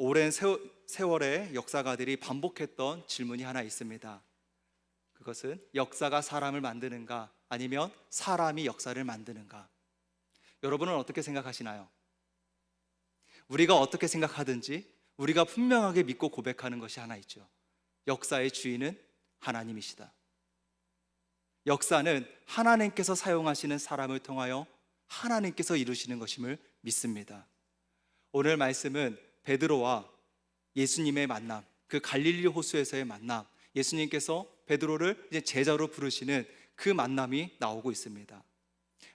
오랜 세월의 역사가들이 반복했던 질문이 하나 있습니다. 그것은 역사가 사람을 만드는가 아니면 사람이 역사를 만드는가? 여러분은 어떻게 생각하시나요? 우리가 어떻게 생각하든지 우리가 분명하게 믿고 고백하는 것이 하나 있죠. 역사의 주인은 하나님이시다. 역사는 하나님께서 사용하시는 사람을 통하여 하나님께서 이루시는 것임을 믿습니다. 오늘 말씀은 베드로와 예수님의 만남, 그 갈릴리 호수에서의 만남, 예수님께서 베드로를 이제 제자로 부르시는 그 만남이 나오고 있습니다.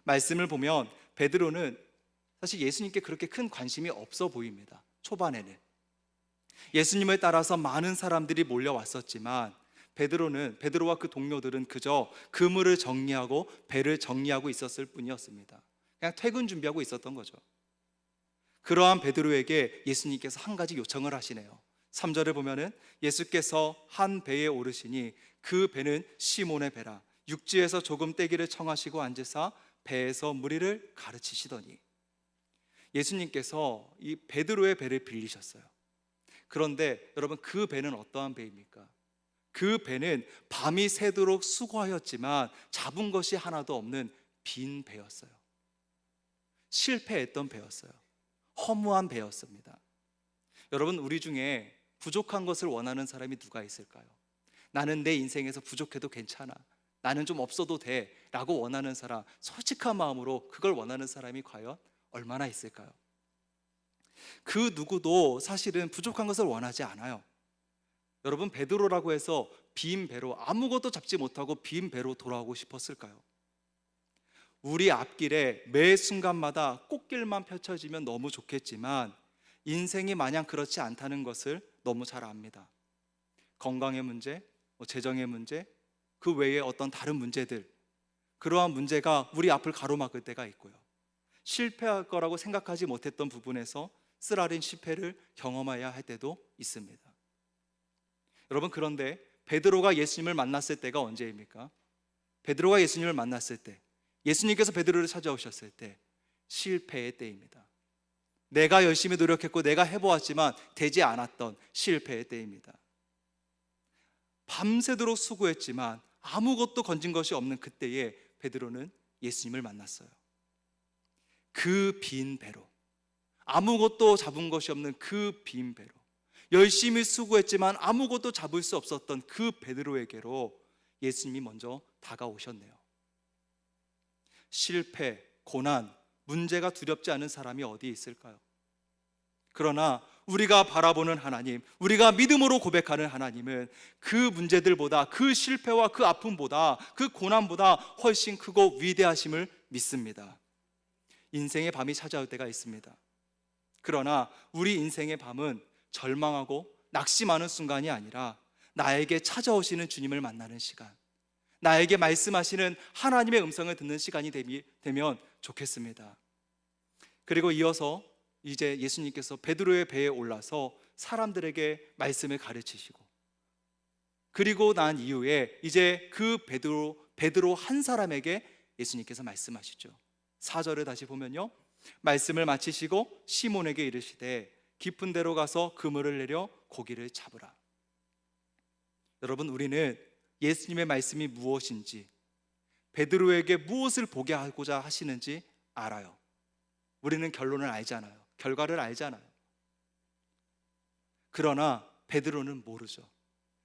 말씀을 보면 베드로는 사실 예수님께 그렇게 큰 관심이 없어 보입니다. 초반에는 예수님을 따라서 많은 사람들이 몰려왔었지만 베드로와 그 동료들은 그저 그물을 정리하고 배를 정리하고 있었을 뿐이었습니다. 그냥 퇴근 준비하고 있었던 거죠. 그러한 베드로에게 예수님께서 한 가지 요청을 하시네요. 3절을 보면은 예수께서 한 배에 오르시니 그 배는 시몬의 배라. 육지에서 조금 떼기를 청하시고 앉으사 배에서 무리를 가르치시더니, 예수님께서 이 베드로의 배를 빌리셨어요. 그런데 여러분, 그 배는 어떠한 배입니까? 그 배는 밤이 새도록 수고하였지만 잡은 것이 하나도 없는 빈 배였어요. 실패했던 배였어요. 허무한 배였습니다. 여러분, 우리 중에 부족한 것을 원하는 사람이 누가 있을까요? 나는 내 인생에서 부족해도 괜찮아, 나는 좀 없어도 돼 라고 원하는 사람, 솔직한 마음으로 그걸 원하는 사람이 과연 얼마나 있을까요? 그 누구도 사실은 부족한 것을 원하지 않아요. 여러분, 베드로라고 해서 빈 배로, 아무것도 잡지 못하고 빈 배로 돌아오고 싶었을까요? 우리 앞길에 매 순간마다 꽃길만 펼쳐지면 너무 좋겠지만 인생이 마냥 그렇지 않다는 것을 너무 잘 압니다. 건강의 문제, 재정의 문제, 그 외에 어떤 다른 문제들, 그러한 문제가 우리 앞을 가로막을 때가 있고요. 실패할 거라고 생각하지 못했던 부분에서 쓰라린 실패를 경험해야 할 때도 있습니다. 여러분, 그런데 베드로가 예수님을 만났을 때가 언제입니까? 베드로가 예수님을 만났을 때, 예수님께서 베드로를 찾아오셨을 때 실패의 때입니다. 내가 열심히 노력했고 내가 해보았지만 되지 않았던 실패의 때입니다. 밤새도록 수고했지만 아무것도 건진 것이 없는 그때에 베드로는 예수님을 만났어요. 그 빈 배로, 아무것도 잡은 것이 없는 그 빈 배로, 열심히 수고했지만 아무것도 잡을 수 없었던 그 베드로에게로 예수님이 먼저 다가오셨네요. 실패, 고난, 문제가 두렵지 않은 사람이 어디 있을까요? 그러나 우리가 바라보는 하나님, 우리가 믿음으로 고백하는 하나님은 그 문제들보다, 그 실패와 그 아픔보다, 그 고난보다 훨씬 크고 위대하심을 믿습니다. 인생의 밤이 찾아올 때가 있습니다. 그러나 우리 인생의 밤은 절망하고 낙심하는 순간이 아니라 나에게 찾아오시는 주님을 만나는 시간, 나에게 말씀하시는 하나님의 음성을 듣는 시간이 되면 좋겠습니다. 그리고 이어서 이제 예수님께서 베드로의 배에 올라서 사람들에게 말씀을 가르치시고, 그리고 난 이후에 이제 그 베드로 한 사람에게 예수님께서 말씀하시죠. 4절을 다시 보면요, 말씀을 마치시고 시몬에게 이르시되 깊은 데로 가서 그물을 내려 고기를 잡으라. 여러분, 우리는 예수님의 말씀이 무엇인지, 베드로에게 무엇을 보게 하고자 하시는지 알아요. 우리는 결론을 알잖아요. 결과를 알잖아요. 그러나 베드로는 모르죠.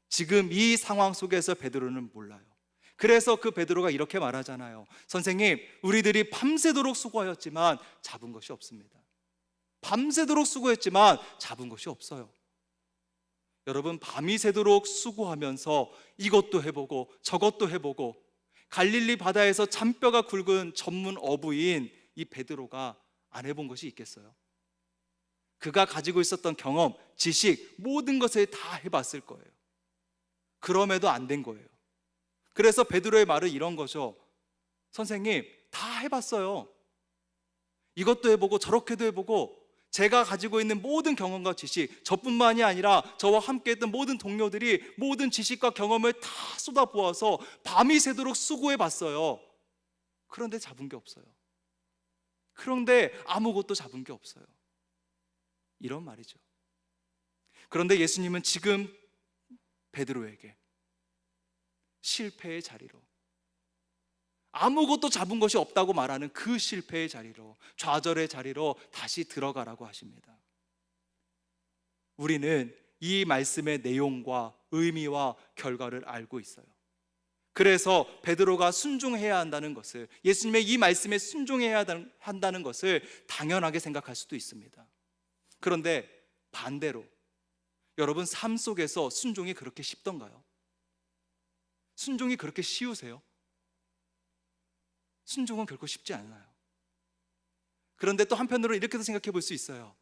지금 이 상황 속에서 베드로는 몰라요. 그래서 그 베드로가 이렇게 말하잖아요. 선생님, 우리들이 밤새도록 수고하였지만 잡은 것이 없습니다. 밤새도록 수고했지만 잡은 것이 없어요. 여러분, 밤이 새도록 수고하면서 이것도 해보고 저것도 해보고 갈릴리 바다에서 잔뼈가 굵은 전문 어부인 이 베드로가 안 해본 것이 있겠어요? 그가 가지고 있었던 경험, 지식, 모든 것을 다 해봤을 거예요. 그럼에도 안 된 거예요. 그래서 베드로의 말은 이런 거죠. 선생님, 다 해봤어요. 이것도 해보고 저렇게도 해보고 제가 가지고 있는 모든 경험과 지식, 저뿐만이 아니라 저와 함께 했던 모든 동료들이 모든 지식과 경험을 다 쏟아부어서 밤이 새도록 수고해 봤어요. 그런데 잡은 게 없어요. 그런데 아무것도 잡은 게 없어요. 이런 말이죠. 그런데 예수님은 지금 베드로에게 실패의 자리로, 아무것도 잡은 것이 없다고 말하는 그 실패의 자리로, 좌절의 자리로 다시 들어가라고 하십니다. 우리는 이 말씀의 내용과 의미와 결과를 알고 있어요. 그래서 베드로가 순종해야 한다는 것을, 예수님의 이 말씀에 순종해야 한다는 것을 당연하게 생각할 수도 있습니다. 그런데 반대로 여러분 삶 속에서 순종이 그렇게 쉽던가요? 순종이 그렇게 쉬우세요? 순종은 결코 쉽지 않아요. 그런데 또 한편으로 이렇게도 생각해 볼 수 있어요.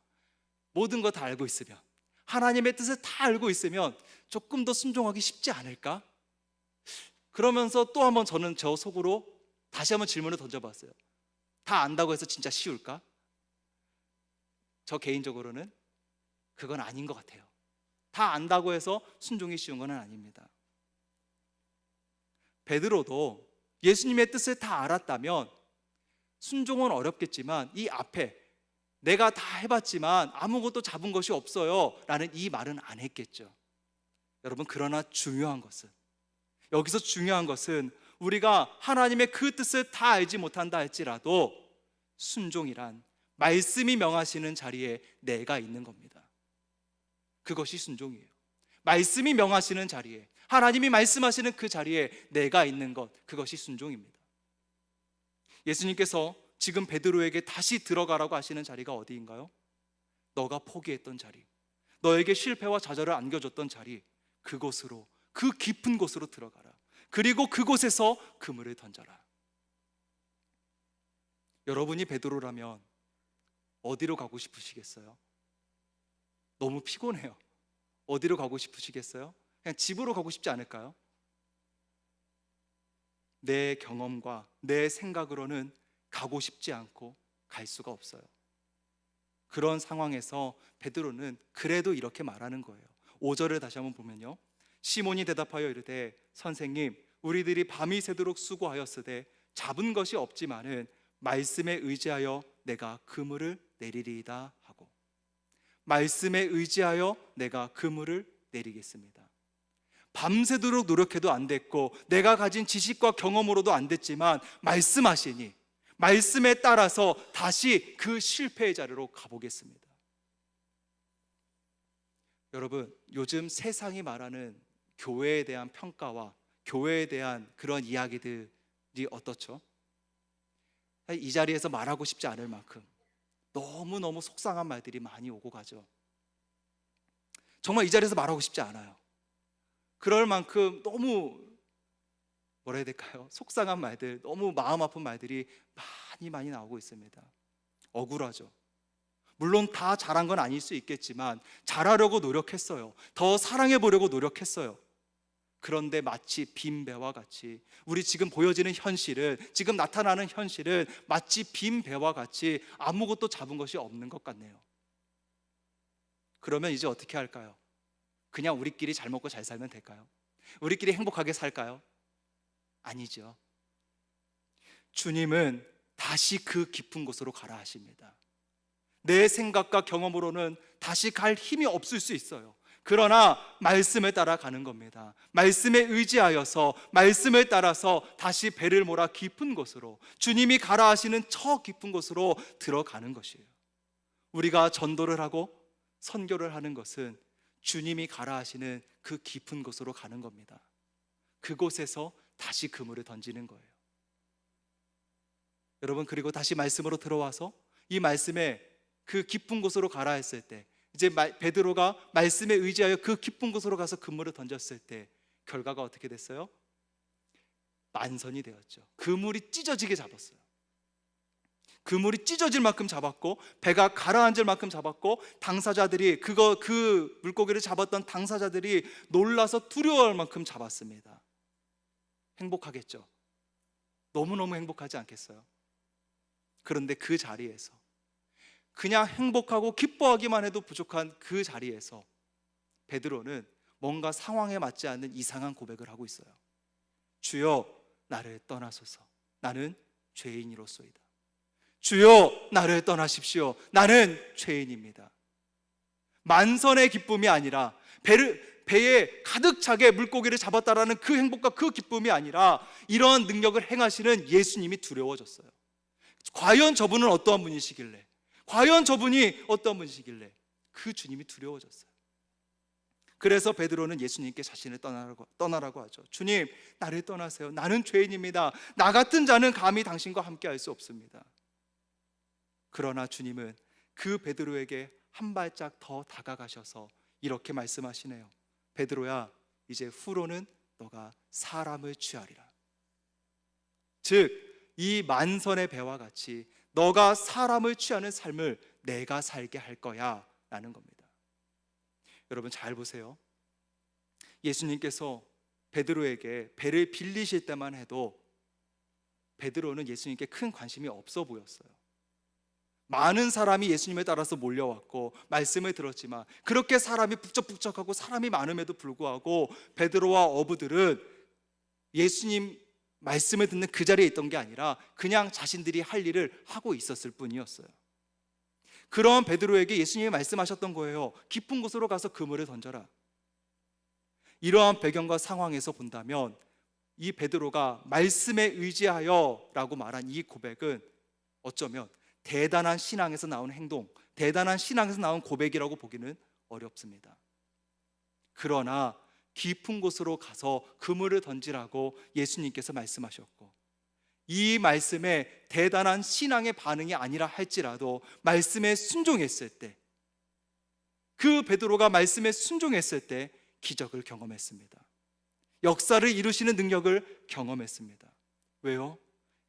모든 거 다 알고 있으면, 하나님의 뜻을 다 알고 있으면 조금 더 순종하기 쉽지 않을까? 그러면서 또 한번 저는 저 속으로 다시 한번 질문을 던져봤어요. 다 안다고 해서 진짜 쉬울까? 저 개인적으로는 그건 아닌 것 같아요. 다 안다고 해서 순종이 쉬운 건 아닙니다. 베드로도 예수님의 뜻을 다 알았다면 순종은 어렵겠지만 이 앞에 내가 다 해봤지만 아무것도 잡은 것이 없어요 라는 이 말은 안 했겠죠. 여러분, 그러나 중요한 것은, 여기서 중요한 것은 우리가 하나님의 그 뜻을 다 알지 못한다 할지라도 순종이란 말씀이 명하시는 자리에 내가 있는 겁니다. 그것이 순종이에요. 말씀이 명하시는 자리에, 하나님이 말씀하시는 그 자리에 내가 있는 것, 그것이 순종입니다. 예수님께서 지금 베드로에게 다시 들어가라고 하시는 자리가 어디인가요? 너가 포기했던 자리, 너에게 실패와 좌절을 안겨줬던 자리, 그곳으로, 그 깊은 곳으로 들어가라. 그리고 그곳에서 그물을 던져라. 여러분이 베드로라면 어디로 가고 싶으시겠어요? 너무 피곤해요. 어디로 가고 싶으시겠어요? 그냥 집으로 가고 싶지 않을까요? 내 경험과 내 생각으로는 가고 싶지 않고 갈 수가 없어요. 그런 상황에서 베드로는 그래도 이렇게 말하는 거예요. 5절을 다시 한번 보면요, 시몬이 대답하여 이르되 선생님, 우리들이 밤이 새도록 수고하였으되 잡은 것이 없지만은 말씀에 의지하여 내가 그물을 내리리이다 하고, 말씀에 의지하여 내가 그물을 내리겠습니다. 밤새도록 노력해도 안 됐고 내가 가진 지식과 경험으로도 안 됐지만 말씀하시니 말씀에 따라서 다시 그 실패의 자리로 가보겠습니다. 여러분, 요즘 세상이 말하는 교회에 대한 평가와 교회에 대한 그런 이야기들이 어떻죠? 이 자리에서 말하고 싶지 않을 만큼 너무너무 속상한 말들이 많이 오고 가죠. 정말 이 자리에서 말하고 싶지 않아요. 그럴 만큼 너무 뭐라 해야 될까요? 속상한 말들, 너무 마음 아픈 말들이 많이 나오고 있습니다. 억울하죠. 물론 다 잘한 건 아닐 수 있겠지만 잘하려고 노력했어요. 더 사랑해 보려고 노력했어요. 그런데 마치 빈 배와 같이 우리 지금 보여지는 현실은, 지금 나타나는 현실은 마치 빈 배와 같이 아무것도 잡은 것이 없는 것 같네요. 그러면 이제 어떻게 할까요? 그냥 우리끼리 잘 먹고 잘 살면 될까요? 우리끼리 행복하게 살까요? 아니죠. 주님은 다시 그 깊은 곳으로 가라 하십니다. 내 생각과 경험으로는 다시 갈 힘이 없을 수 있어요. 그러나 말씀을 따라 가는 겁니다. 말씀에 의지하여서 말씀을 따라서 다시 배를 몰아 깊은 곳으로, 주님이 가라 하시는 저 깊은 곳으로 들어가는 것이에요. 우리가 전도를 하고 선교를 하는 것은 주님이 가라 하시는 그 깊은 곳으로 가는 겁니다. 그곳에서 다시 그물을 던지는 거예요. 여러분, 그리고 다시 말씀으로 들어와서 이 말씀에 그 깊은 곳으로 가라 했을 때, 이제 베드로가 말씀에 의지하여 그 깊은 곳으로 가서 그물을 던졌을 때 결과가 어떻게 됐어요? 만선이 되었죠. 그물이 찢어지게 잡았어요. 그물이 찢어질 만큼 잡았고 배가 가라앉을 만큼 잡았고, 당사자들이 그 물고기를 잡았던 당사자들이 놀라서 두려워할 만큼 잡았습니다. 행복하겠죠? 너무너무 행복하지 않겠어요? 그런데 그 자리에서, 그냥 행복하고 기뻐하기만 해도 부족한 그 자리에서 베드로는 뭔가 상황에 맞지 않는 이상한 고백을 하고 있어요. 주여, 나를 떠나소서. 나는 죄인이로소이다. 주여, 나를 떠나십시오. 나는 죄인입니다. 만선의 기쁨이 아니라 배에 가득 차게 물고기를 잡았다라는 그 행복과 그 기쁨이 아니라 이러한 능력을 행하시는 예수님이 두려워졌어요. 과연 저분은 어떠한 분이시길래, 과연 저분이 어떠한 분이시길래 그 주님이 두려워졌어요. 그래서 베드로는 예수님께 자신을 떠나라고 하죠. 주님, 나를 떠나세요. 나는 죄인입니다. 나 같은 자는 감히 당신과 함께 할 수 없습니다. 그러나 주님은 그 베드로에게 한 발짝 더 다가가셔서 이렇게 말씀하시네요. 베드로야, 이제 후로는 너가 사람을 취하리라. 즉 이 만선의 배와 같이 너가 사람을 취하는 삶을 내가 살게 할 거야 라는 겁니다. 여러분 잘 보세요. 예수님께서 베드로에게 배를 빌리실 때만 해도 베드로는 예수님께 큰 관심이 없어 보였어요. 많은 사람이 예수님에 따라서 몰려왔고 말씀을 들었지만 그렇게 사람이 북적북적하고 사람이 많음에도 불구하고 베드로와 어부들은 예수님 말씀을 듣는 그 자리에 있던 게 아니라 그냥 자신들이 할 일을 하고 있었을 뿐이었어요. 그런 베드로에게 예수님이 말씀하셨던 거예요. 깊은 곳으로 가서 그물을 던져라. 이러한 배경과 상황에서 본다면 이 베드로가 말씀에 의지하여 라고 말한 이 고백은 어쩌면 대단한 신앙에서 나온 행동, 대단한 신앙에서 나온 고백이라고 보기는 어렵습니다. 그러나 깊은 곳으로 가서 그물을 던지라고 예수님께서 말씀하셨고 이 말씀에 대단한 신앙의 반응이 아니라 할지라도 말씀에 순종했을 때, 그 베드로가 말씀에 순종했을 때 기적을 경험했습니다. 역사를 이루시는 능력을 경험했습니다. 왜요?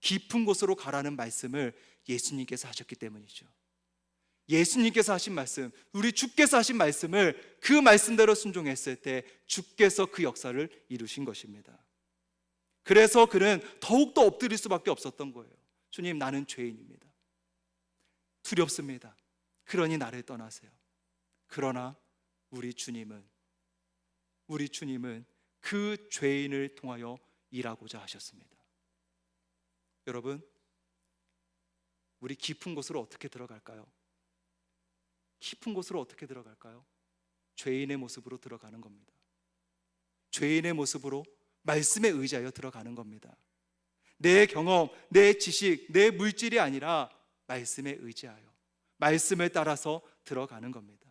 깊은 곳으로 가라는 말씀을 예수님께서 하셨기 때문이죠. 예수님께서 하신 말씀, 우리 주께서 하신 말씀을 그 말씀대로 순종했을 때 주께서 그 역사를 이루신 것입니다. 그래서 그는 더욱더 엎드릴 수밖에 없었던 거예요. 주님, 나는 죄인입니다. 두렵습니다. 그러니 나를 떠나세요. 그러나 우리 주님은 그 죄인을 통하여 일하고자 하셨습니다. 여러분, 우리 깊은 곳으로 어떻게 들어갈까요? 깊은 곳으로 어떻게 들어갈까요? 죄인의 모습으로 들어가는 겁니다. 죄인의 모습으로 말씀에 의지하여 들어가는 겁니다. 내 경험, 내 지식, 내 물질이 아니라 말씀에 의지하여 말씀을 따라서 들어가는 겁니다.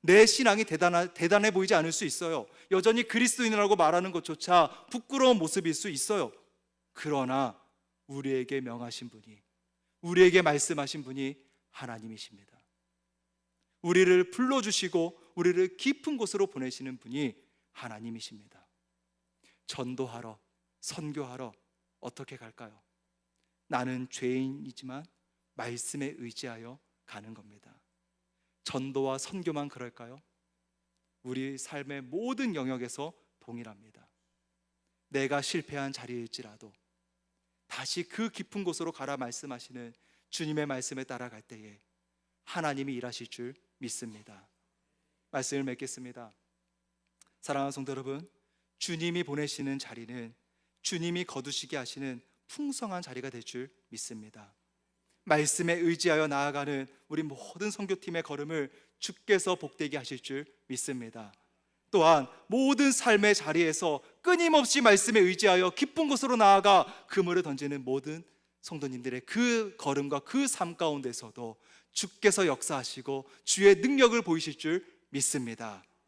내 신앙이 대단해 보이지 않을 수 있어요. 여전히 그리스도인이라고 말하는 것조차 부끄러운 모습일 수 있어요. 그러나 우리에게 명하신 분이, 우리에게 말씀하신 분이 하나님이십니다. 우리를 불러주시고 우리를 깊은 곳으로 보내시는 분이 하나님이십니다. 전도하러, 선교하러 어떻게 갈까요? 나는 죄인이지만 말씀에 의지하여 가는 겁니다. 전도와 선교만 그럴까요? 우리 삶의 모든 영역에서 동일합니다. 내가 실패한 자리일지라도 다시 그 깊은 곳으로 가라 말씀하시는 주님의 말씀에 따라갈 때에 하나님이 일하실 줄 믿습니다. 말씀을 맺겠습니다. 사랑하는 성도 여러분, 주님이 보내시는 자리는 주님이 거두시게 하시는 풍성한 자리가 될 줄 믿습니다. 말씀에 의지하여 나아가는 우리 모든 선교팀의 걸음을 주께서 복되게 하실 줄 믿습니다. 또한 모든 삶의 자리에서 끊임없이 말씀에 의지하여 깊은 곳으로 나아가 그물을 던지는 모든 성도님들의 그 걸음과 그 삶 가운데서도 주께서 역사하시고 주의 능력을 보이실 줄 믿습니다.